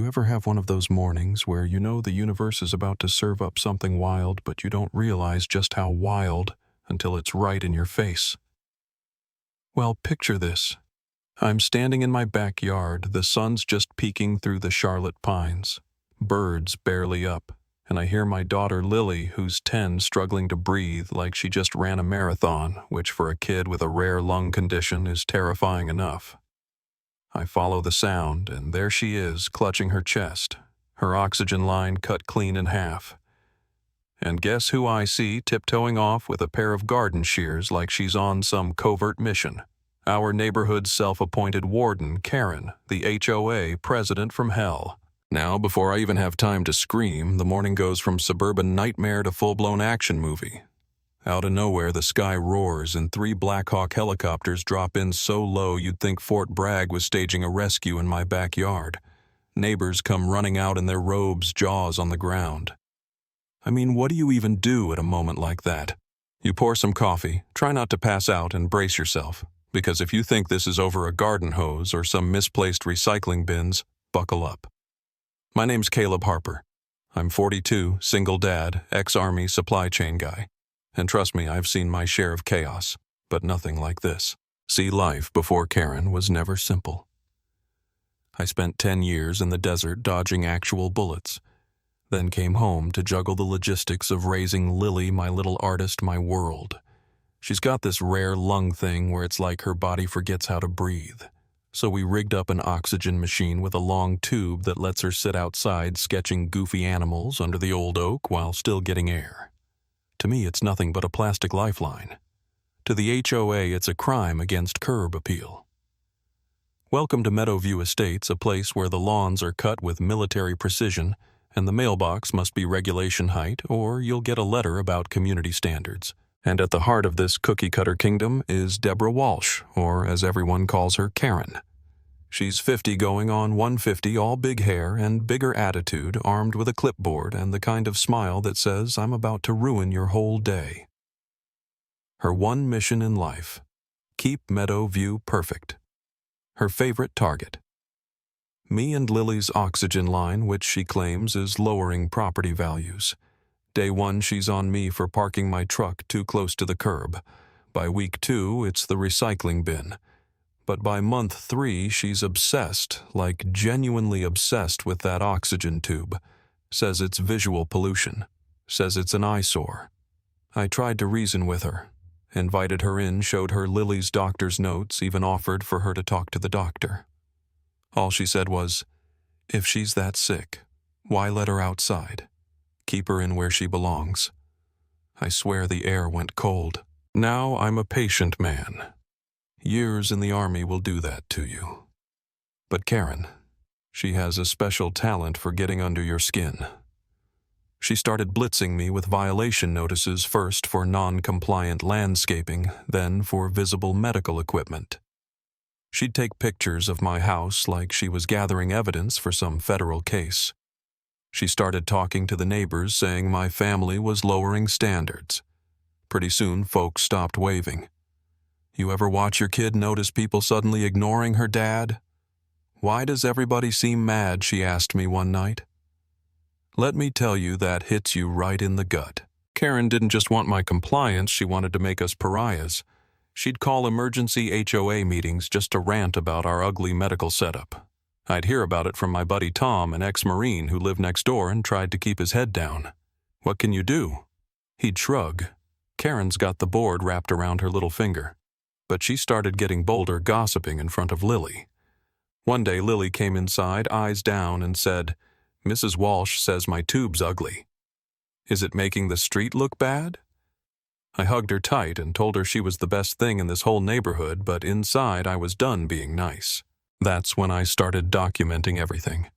ever have one of those mornings where you know the universe is about to serve up something wild, but you don't realize just how wild until it's right in your face? Well, picture this. I'm standing in my backyard, the sun's just peeking through the Charlotte pines, birds barely up, and I hear my daughter Lily, who's 10, struggling to breathe like she just ran a marathon, which for a kid with a rare lung condition is terrifying enough. I follow the sound, and there she is, clutching her chest, her oxygen line cut clean in half. And guess who I see tiptoeing off with a pair of garden shears like she's on some covert mission? Our neighborhood's self-appointed warden, Karen, the HOA president from hell. Now, before I even have time to scream, the morning goes from suburban nightmare to full-blown action movie. Out of nowhere, the sky roars and 3 Black Hawk helicopters drop in so low you'd think Fort Bragg was staging a rescue in my backyard. Neighbors come running out in their robes, jaws on the ground. I mean, what do you even do at a moment like that? You pour some coffee, try not to pass out, and brace yourself, because if you think this is over a garden hose or some misplaced recycling bins, buckle up. My name's Caleb Harper. I'm 42, single dad, ex-Army supply chain guy. And trust me, I've seen my share of chaos, but nothing like this. See, life before Karen was never simple. I spent 10 years in the desert dodging actual bullets, then came home to juggle the logistics of raising Lily, my little artist, my world. She's got this rare lung thing where it's like her body forgets how to breathe. So we rigged up an oxygen machine with a long tube that lets her sit outside sketching goofy animals under the old oak while still getting air. To me, it's nothing but a plastic lifeline. To the HOA, it's a crime against curb appeal. Welcome to Meadowview Estates, a place where the lawns are cut with military precision, and the mailbox must be regulation height, or you'll get a letter about community standards. And at the heart of this cookie-cutter kingdom is Deborah Walsh, or as everyone calls her, Karen. She's 50 going on 150, all big hair and bigger attitude, armed with a clipboard and the kind of smile that says, "I'm about to ruin your whole day." Her one mission in life: keep Meadowview perfect. Her favorite target: me and Lily's oxygen line, which she claims is lowering property values. Day 1, she's on me for parking my truck too close to the curb. By week 2, it's the recycling bin. But by month 3, she's obsessed, like genuinely obsessed with that oxygen tube. Says it's visual pollution. Says it's an eyesore. I tried to reason with her. Invited her in, showed her Lily's doctor's notes, even offered for her to talk to the doctor. All she said was, "If she's that sick, why let her outside? Keep her in where she belongs." I swear the air went cold. Now I'm a patient man. Years in the Army will do that to you. But Karen, she has a special talent for getting under your skin. She started blitzing me with violation notices, first for non-compliant landscaping, then for visible medical equipment. She'd take pictures of my house like she was gathering evidence for some federal case. She started talking to the neighbors, saying my family was lowering standards. Pretty soon, folks stopped waving. You ever watch your kid notice people suddenly ignoring her dad? "Why does everybody seem mad?" she asked me one night. Let me tell you, that hits you right in the gut. Karen didn't just want my compliance, she wanted to make us pariahs. She'd call emergency HOA meetings just to rant about our ugly medical setup. I'd hear about it from my buddy Tom, an ex-Marine who lived next door and tried to keep his head down. "What can you do?" He'd shrug. Karen's got the board wrapped around her little finger. But she started getting bolder, gossiping in front of Lily. One day Lily came inside, eyes down, and said, "Mrs. Walsh says my tube's ugly. Is it making the street look bad?" I hugged her tight and told her she was the best thing in this whole neighborhood, but inside I was done being nice. That's when I started documenting everything.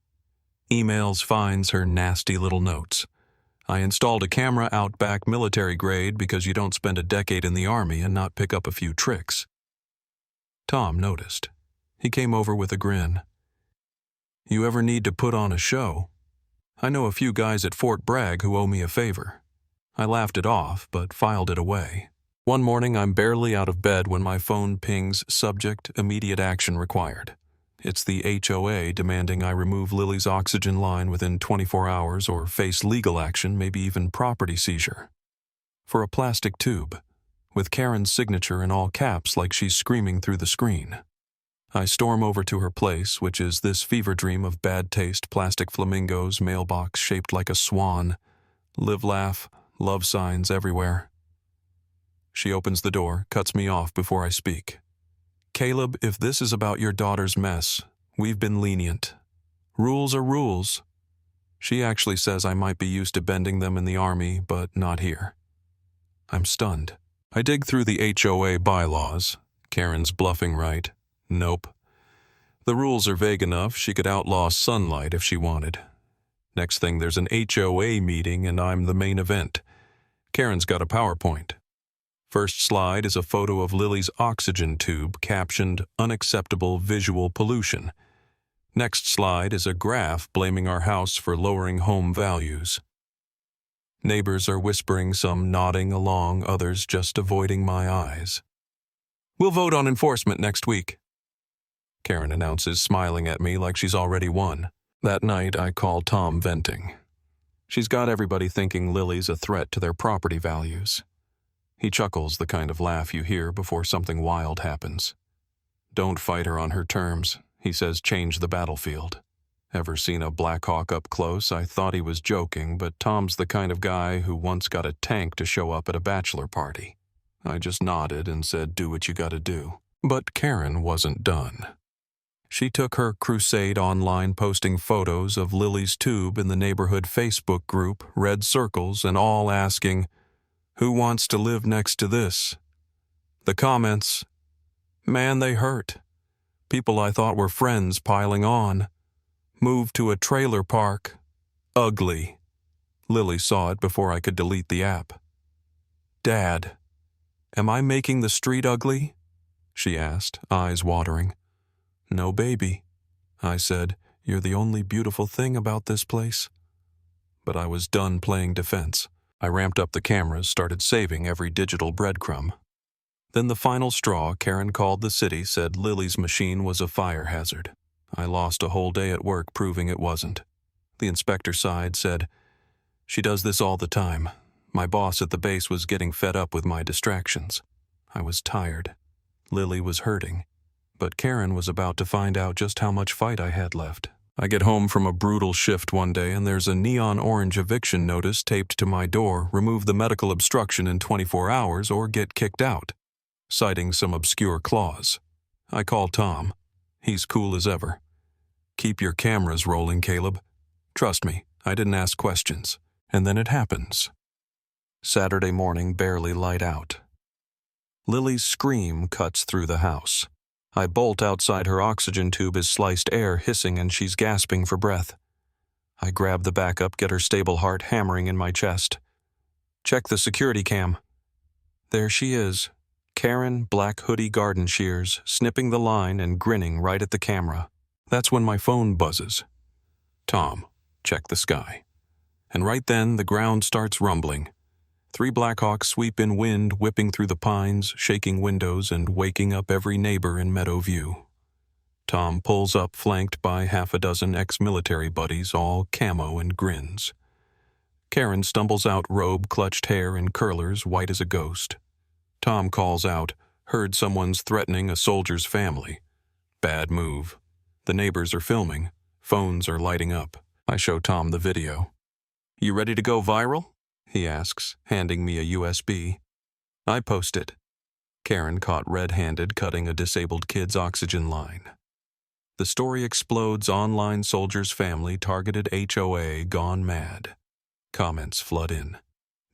Emails, fines, her nasty little notes. I installed a camera out back, military grade, because you don't spend a decade in the Army and not pick up a few tricks. Tom noticed. He came over with a grin. "You ever need to put on a show? I know a few guys at Fort Bragg who owe me a favor." I laughed it off, but filed it away. One morning, I'm barely out of bed when my phone pings, "Subject, immediate action required." It's the HOA demanding I remove Lily's oxygen line within 24 hours or face legal action, maybe even property seizure. For a plastic tube, with Karen's signature in all caps like she's screaming through the screen. I storm over to her place, which is this fever dream of bad taste plastic flamingos, mailbox shaped like a swan, live laugh, love signs everywhere. She opens the door, cuts me off before I speak. Caleb, if this is about your daughter's mess, we've been lenient. Rules are rules. She actually says I might be used to bending them in the army, but not here. I'm stunned. I dig through the HOA bylaws. Karen's bluffing right. Nope. The rules are vague enough she could outlaw sunlight if she wanted. Next thing there's an HOA meeting and I'm the main event. Karen's got a PowerPoint. First slide is a photo of Lily's oxygen tube captioned "Unacceptable Visual Pollution." Next slide is a graph blaming our house for lowering home values. Neighbors are whispering, some nodding along, others just avoiding my eyes. We'll vote on enforcement next week, Karen announces, smiling at me like she's already won. That night, I call Tom venting. She's got everybody thinking Lily's a threat to their property values. He chuckles, the kind of laugh you hear before something wild happens. Don't fight her on her terms, he says, change the battlefield. Ever seen a Black Hawk up close? I thought he was joking, but Tom's the kind of guy who once got a tank to show up at a bachelor party. I just nodded and said, do what you gotta do. But Karen wasn't done. She took her crusade online, posting photos of Lily's tube in the neighborhood Facebook group, red circles, and all asking, who wants to live next to this? The comments, man, they hurt. People I thought were friends piling on. Moved to a trailer park. Ugly. Lily saw it before I could delete the app. Dad, am I making the street ugly? She asked, eyes watering. No, baby, I said. You're the only beautiful thing about this place. But I was done playing defense. I ramped up the cameras, started saving every digital breadcrumb. Then the final straw, Karen called the city, said Lily's machine was a fire hazard. I lost a whole day at work proving it wasn't. The inspector sighed, said, she does this all the time. My boss at the base was getting fed up with my distractions. I was tired. Lily was hurting. But Karen was about to find out just how much fight I had left. I get home from a brutal shift one day and there's a neon orange eviction notice taped to my door, remove the medical obstruction in 24 hours or get kicked out, citing some obscure clause. I call Tom. He's cool as ever. Keep your cameras rolling, Caleb. Trust me, I didn't ask questions. And then it happens. Saturday morning, barely light out. Lily's scream cuts through the house. I bolt outside her oxygen tube as sliced air hissing and she's gasping for breath. I grab the backup, get her stable heart hammering in my chest. Check the security cam. There she is, Karen, black hoodie garden shears, snipping the line and grinning right at the camera. That's when my phone buzzes. Tom, check the sky. And right then the ground starts rumbling. 3 Blackhawks sweep in wind, whipping through the pines, shaking windows and waking up every neighbor in Meadowview. Tom pulls up, flanked by half a dozen ex-military buddies, all camo and grins. Karen stumbles out, robe, clutched hair, and curlers, white as a ghost. Tom calls out, heard someone's threatening a soldier's family. Bad move. The neighbors are filming. Phones are lighting up. I show Tom the video. You ready to go viral? He asks, handing me a USB. I post it. Karen caught red-handed cutting a disabled kid's oxygen line. The story explodes. Online soldier's family targeted HOA gone mad. Comments flood in.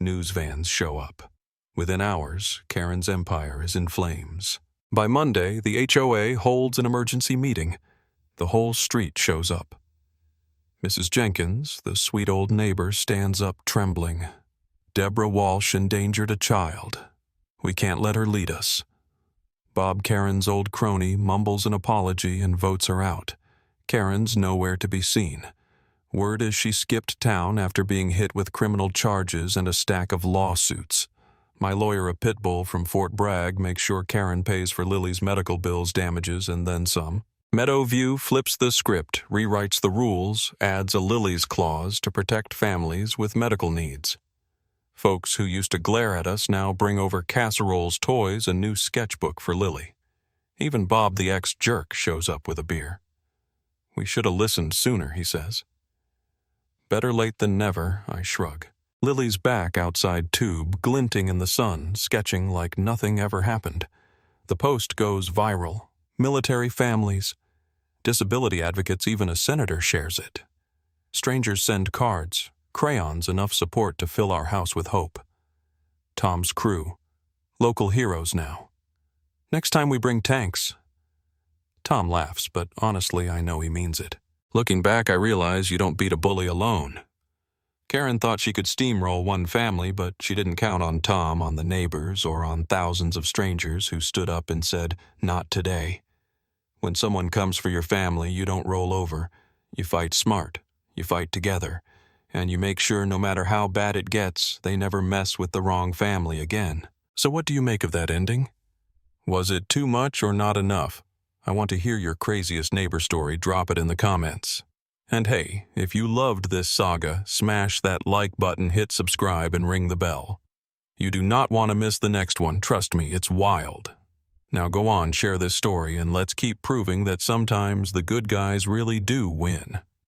News vans show up. Within hours, Karen's empire is in flames. By Monday, the HOA holds an emergency meeting. The whole street shows up. Mrs. Jenkins, the sweet old neighbor, stands up trembling. Deborah Walsh endangered a child. We can't let her lead us. Bob, Karen's old crony, mumbles an apology and votes her out. Karen's nowhere to be seen. Word is she skipped town after being hit with criminal charges and a stack of lawsuits. My lawyer, a pit bull from Fort Bragg, makes sure Karen pays for Lily's medical bills, damages, and then some. Meadowview flips the script, rewrites the rules, adds a Lily's clause to protect families with medical needs. Folks who used to glare at us now bring over casseroles, toys, and new sketchbook for Lily. Even Bob the ex-jerk shows up with a beer. We should have listened sooner, he says. Better late than never, I shrug. Lily's back outside Tube, glinting in the sun, sketching like nothing ever happened. The post goes viral. Military families, disability advocates, even a senator shares it. Strangers send cards, crayons, enough support to fill our house with hope. Tom's crew, local heroes now. Next time we bring tanks. Tom laughs, but honestly, I know he means it. Looking back, I realize you don't beat a bully alone. Karen thought she could steamroll one family, but she didn't count on Tom, on the neighbors, or on thousands of strangers who stood up and said, "Not today." When someone comes for your family, you don't roll over. You fight smart, you fight together, and you make sure no matter how bad it gets, they never mess with the wrong family again. So what do you make of that ending? Was it too much or not enough? I want to hear your craziest neighbor story. Drop it in the comments. And hey, if you loved this saga, smash that like button, hit subscribe, and ring the bell. You do not want to miss the next one. Trust me, it's wild. Now go on, share this story, and let's keep proving that sometimes the good guys really do win.